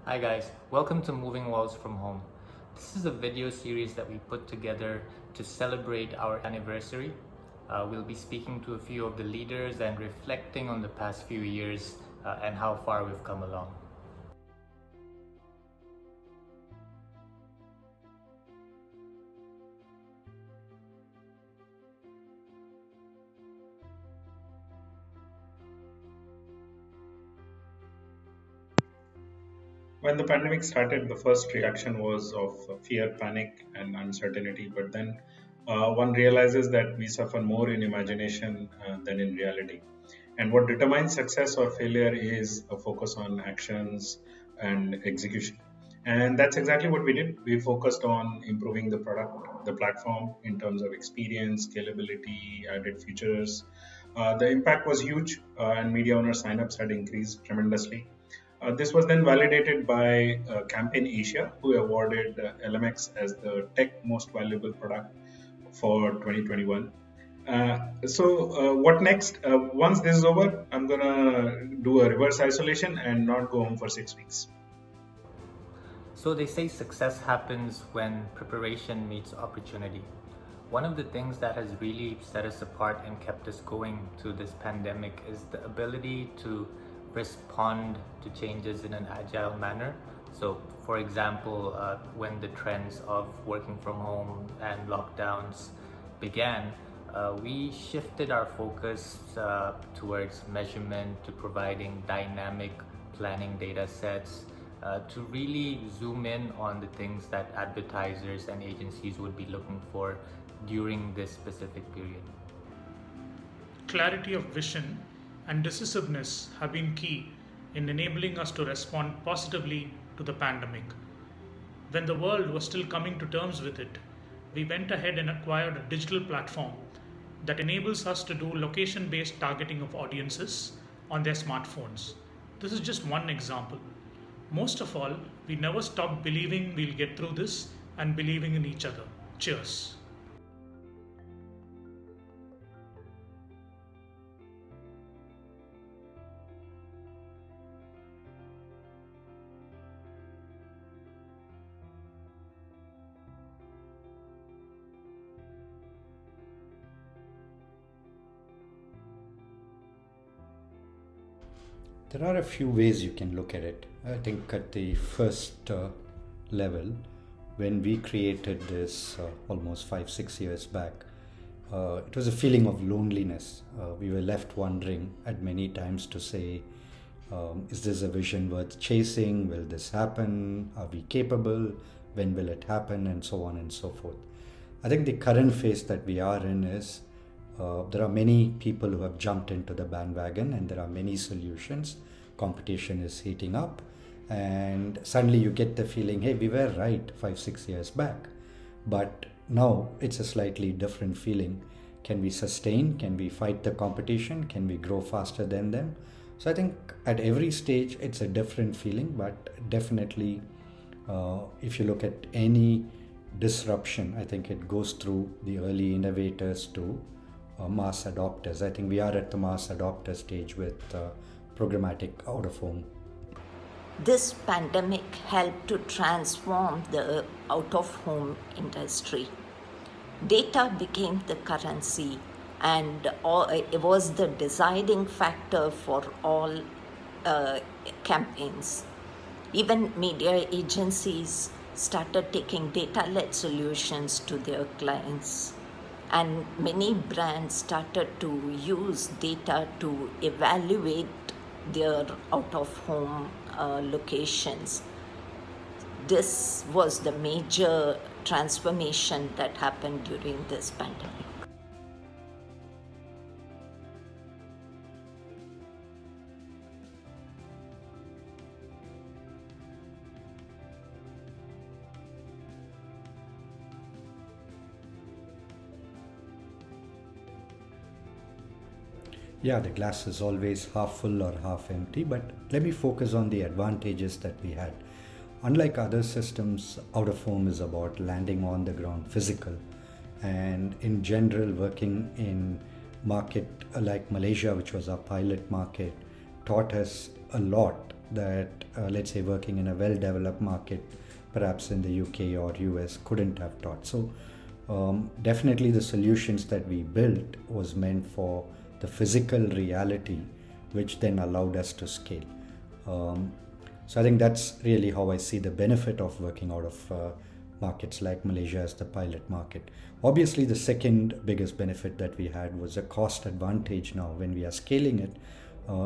Hi guys, welcome to Moving Walls from Home. This is a video series that we put together to celebrate our anniversary. We'll be speaking to a few of the leaders and reflecting on the past few years and how far we've come along. When the pandemic started, the first reaction was of fear, panic, and uncertainty. But then one realizes that we suffer more in imagination than in reality. And what determines success or failure is a focus on actions and execution. And that's exactly what we did. We focused on improving the product, the platform in terms of experience, scalability, added features. The impact was huge, and media owner signups had increased tremendously. This was then validated by Campaign Asia, who awarded LMX as the tech most valuable product for 2021. What next? Once this is over, I'm gonna do a reverse isolation and not go home for 6 weeks. So they say success happens when preparation meets opportunity. One of the things that has really set us apart and kept us going through this pandemic is the ability to respond to changes in an agile manner. So, for example, when the trends of working from home and lockdowns began, we shifted our focus towards measurement, to providing dynamic planning data sets, to really zoom in on the things that advertisers and agencies would be looking for during this specific period. Clarity of vision and decisiveness have been key in enabling us to respond positively to the pandemic. When the world was still coming to terms with it, we went ahead and acquired a digital platform that enables us to do location based targeting of audiences on their smartphones. This is just one example. Most of all, we never stopped believing we'll get through this and believing in each other. Cheers. There are a few ways you can look at it. I think at the first level, when we created this almost 5, 6 years back, it was a feeling of loneliness. We were left wondering at many times to say, is this a vision worth chasing? Will this happen? Are we capable? When will it happen? And so on and so forth. I think the current phase that we are in is there are many people who have jumped into the bandwagon and there are many solutions. Competition is heating up, and suddenly you get the feeling, hey, we were right 5, 6 years back. But now it's a slightly different feeling. Can we sustain? Can we fight the competition? Can we grow faster than them? So I think at every stage it's a different feeling, but definitely if you look at any disruption, I think it goes through the early innovators to mass adopters. I think we are at the mass adopter stage with programmatic out of home. This pandemic helped to transform the out of home industry. Data became the currency, and it was the deciding factor for all campaigns. Even media agencies started taking data led solutions to their clients. And many brands started to use data to evaluate their out of home locations. This was the major transformation that happened during this pandemic. Yeah, the glass is always half full or half empty, but let me focus on the advantages that we had. Unlike other systems, out of home is about landing on the ground physical. And in general, working in market like Malaysia, which was our pilot market, taught us a lot that, let's say, working in a well-developed market, perhaps in the UK or US, couldn't have taught. So definitely the solutions that we built was meant for the physical reality, which then allowed us to scale. So I think that's really how I see the benefit of working out of markets like Malaysia as the pilot market. Obviously, the second biggest benefit that we had was a cost advantage now when we are scaling it,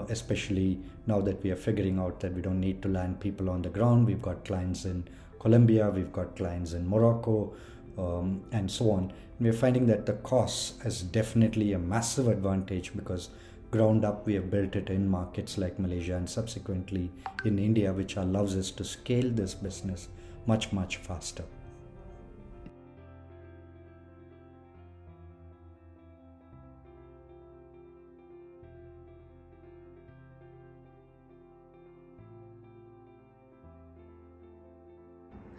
especially now that we are figuring out that we don't need to land people on the ground. We've got clients in Colombia, we've got clients in Morocco, and so on. And we're finding that the cost is definitely a massive advantage because ground up we have built it in markets like Malaysia and subsequently in India, which allows us to scale this business much, much faster.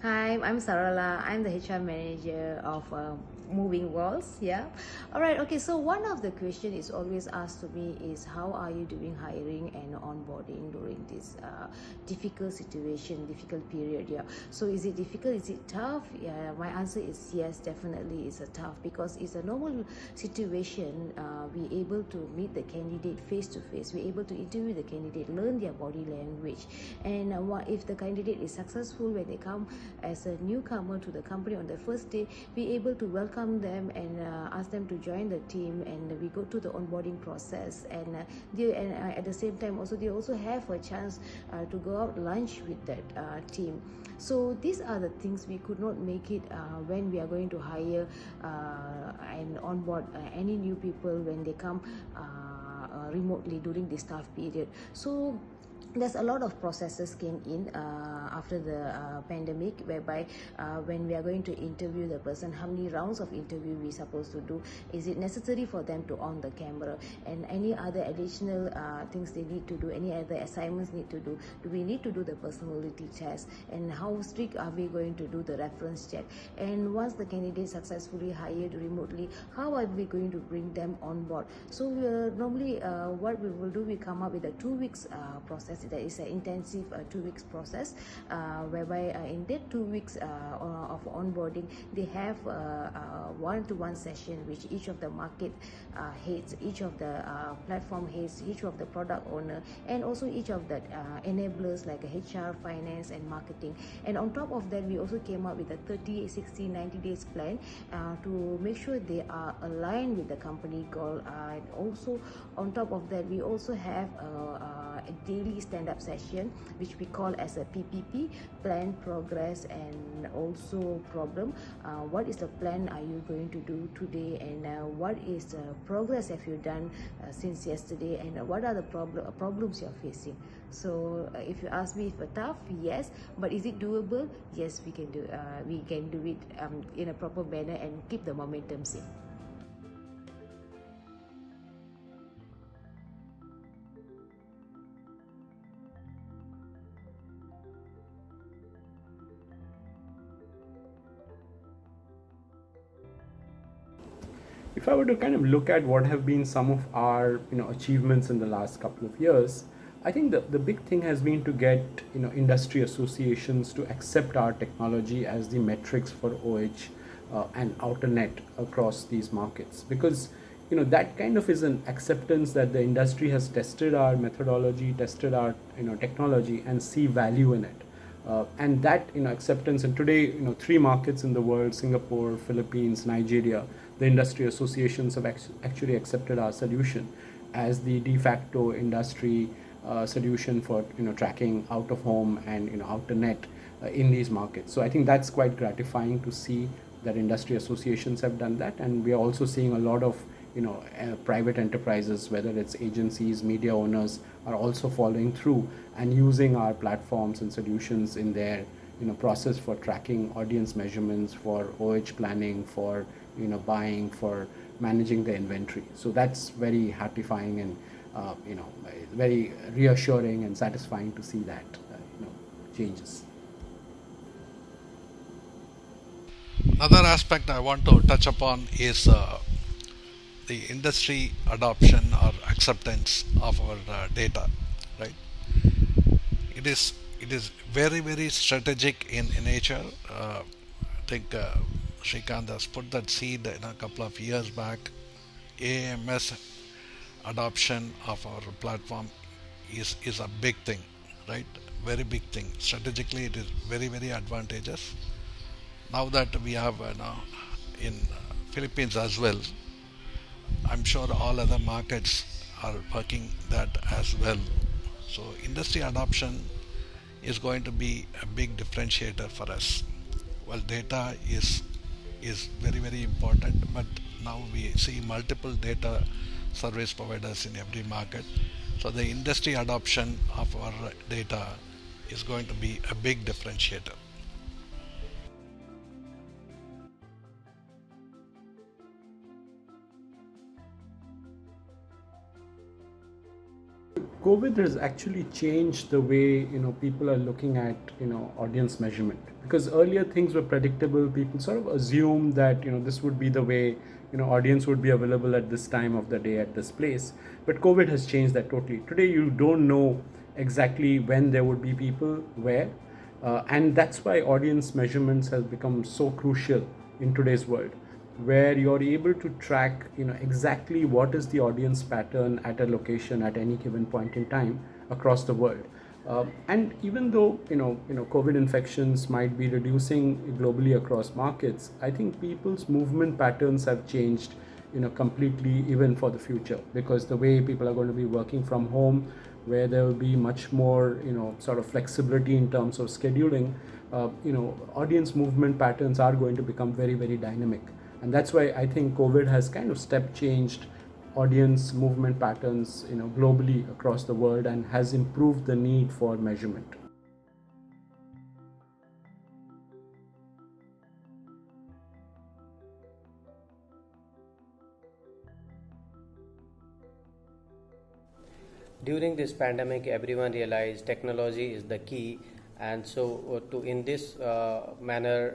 Hi, I'm Sarala. I'm the HR manager of Moving Walls. Yeah. All right. Okay. So one of the question is always asked to me is how are you doing hiring and onboarding during this difficult situation, difficult period? Yeah. So is it difficult? Is it tough? Yeah. My answer is yes. Definitely, it's a tough because it's a normal situation. We able to meet the candidate face to face. We're able to interview the candidate, learn their body language, and if the candidate is successful when they come as a newcomer to the company on the first day, be able to welcome them and ask them to join the team, and we go to the onboarding process, and at the same time also they also have a chance to go out lunch with that team. So these are the things we could not make it when we are going to hire and onboard any new people when they come remotely during this tough period. So there's a lot of processes came in after the pandemic, whereby when we are going to interview the person, how many rounds of interview we supposed to do, is it necessary for them to on the camera, and any other additional things they need to do, any other assignments need to do we need to do the personality test, and how strict are we going to do the reference check, and once the candidate successfully hired remotely, how are we going to bring them on board. So normally what we will do, we come up with a 2 weeks process. That is an intensive 2 weeks process, whereby in that 2 weeks of onboarding, they have one-to-one session which each of the market heads, each of the platform heads, each of the product owner, and also each of the enablers like HR, finance, and marketing. And on top of that, we also came up with a 30, 60, 90 days plan to make sure they are aligned with the company goal. And also on top of that, we also have a daily stand-up session which we call as a PPP, plan, progress, and also problem. What is the plan are you going to do today, and what is the progress have you done since yesterday, and what are the problems you're facing. So if you ask me if it's tough, yes, but is it doable? Yes, we can do it in a proper manner and keep the momentum safe. If I were to kind of look at what have been some of our achievements in the last couple of years, I think the big thing has been to get industry associations to accept our technology as the metrics for OH and outer net across these markets, because that kind of is an acceptance that the industry has tested our methodology, tested our technology, and see value in it. And that acceptance, and today 3 markets in the world, Singapore, Philippines, Nigeria, the industry associations have actually accepted our solution as the de facto industry solution for tracking out of home and outer net in these markets. So I think that's quite gratifying to see that industry associations have done that, and we are also seeing a lot of private enterprises, whether it's agencies, media owners, are also following through and using our platforms and solutions in their process for tracking audience measurements, for OH planning, for buying, for managing the inventory. So that's very gratifying and very reassuring and satisfying to see that changes. Another aspect I want to touch upon is the industry adoption or acceptance of our data, right? it is very strategic in nature. I think Shrikant has put that seed in a couple of years back. AMS adoption of our platform is a big thing, right? Very big thing. Strategically, it is very advantageous. Now that we have in Philippines as well, I'm sure all other markets are working that as well. So industry adoption is going to be a big differentiator for us. Well, data is very important, but now we see multiple data service providers in every market. So the industry adoption of our data is going to be a big differentiator. COVID has actually changed the way people are looking at audience measurement, because earlier things were predictable. People sort of assumed that this would be the way audience would be available at this time of the day at this place. But COVID has changed that totally. Today you don't know exactly when there would be people where, and that's why audience measurements has become so crucial in today's world, where you're able to track exactly what is the audience pattern at a location at any given point in time across the world. And even though COVID infections might be reducing globally across markets, I think people's movement patterns have changed completely, even for the future, because the way people are going to be working from home, where there will be much more sort of flexibility in terms of scheduling, audience movement patterns are going to become very dynamic. And that's why I think COVID has kind of step changed audience movement patterns globally across the world, and has improved the need for measurement. During this pandemic, everyone realized technology is the key, and so to in this manner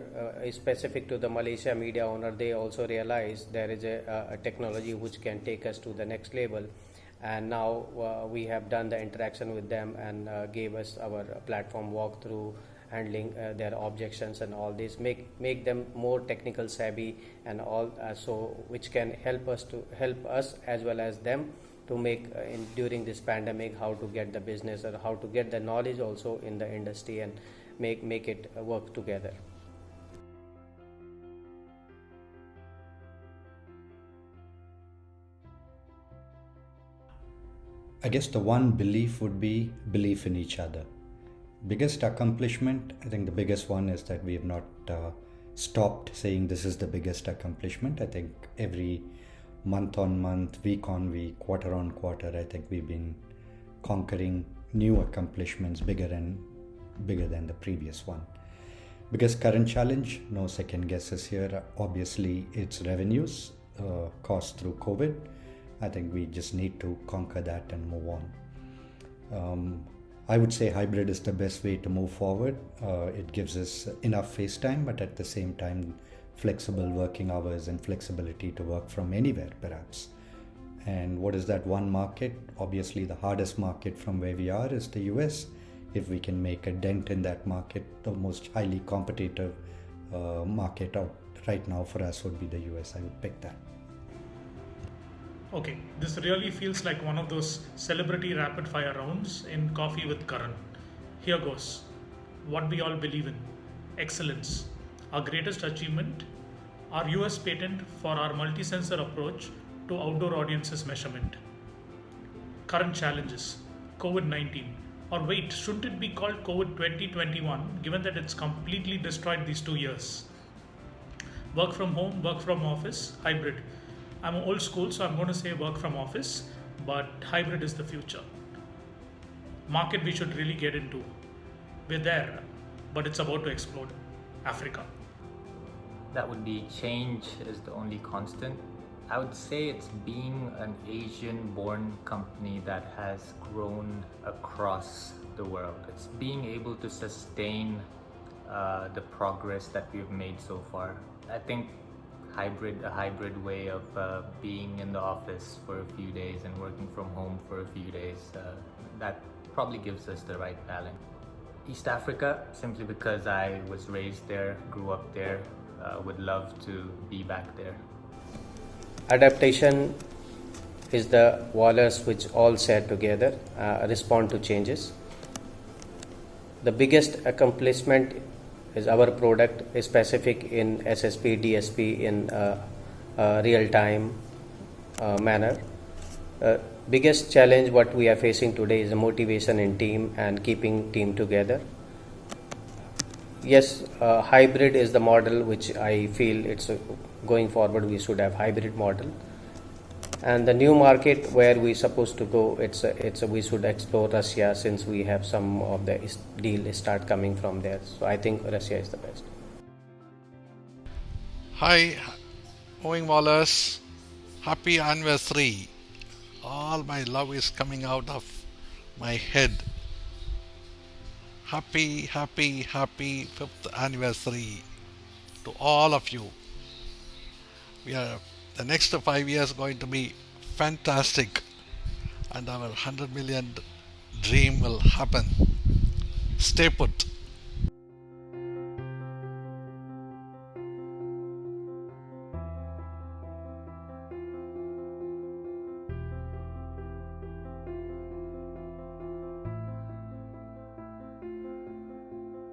specific to the Malaysia media owner, they also realized there is a technology which can take us to the next level. And now we have done the interaction with them, and gave us our platform walkthrough, handling their objections and all this, make them more technical savvy and all, so which can help us as well as them to make during this pandemic how to get the business, or how to get the knowledge also in the industry, and make it work together. I guess the one belief would be belief in each other. Biggest accomplishment, I think the biggest one is that we have not stopped saying this is the biggest accomplishment. I think every month on month, week on week, quarter on quarter, I think we've been conquering new accomplishments bigger than the previous one. Biggest current challenge, no second guesses here. Obviously, it's revenues caused through COVID. I think we just need to conquer that and move on. I would say hybrid is the best way to move forward. It gives us enough face time, but at the same time, flexible working hours and flexibility to work from anywhere, perhaps. And what is that one market? Obviously, the hardest market from where we are is the US. If we can make a dent in that market, the most highly competitive market out right now for us would be the US. I would pick that. Okay, this really feels like one of those celebrity rapid fire rounds in Coffee with Karan. Here goes. What we all believe in. Excellence. Our greatest achievement. Our US patent for our multi-sensor approach to outdoor audiences measurement. Current challenges. COVID-19. Or wait, shouldn't it be called COVID 2021, given that it's completely destroyed these 2 years? Work from home, work from office, hybrid. I'm old school, so I'm going to say work from office, but hybrid is the future. Market we should really get into. We're there, but it's about to explode. Africa. That would be change is the only constant. I would say it's being an Asian-born company that has grown across the world. It's being able to sustain the progress that we've made so far. I think a hybrid way of being in the office for a few days and working from home for a few days, that probably gives us the right balance. East Africa, simply because I was raised there, grew up there, would love to be back there. Adaptation is the valors which all share together, respond to changes. The biggest accomplishment is our product is specific in SSP, DSP in real time manner. Biggest challenge what we are facing today is the motivation in team and keeping team together. Yes, hybrid is the model which I feel it's going forward. We should have hybrid model, and the new market where we supposed to go. We should explore Russia, since we have some of the deal start coming from there. So I think Russia is the best. Hi, moving wallers. Happy anniversary. All my love is coming out of my head. Happy 5th anniversary to all of you. The next 5 years going to be fantastic, and our 100 million dream will happen. Stay put.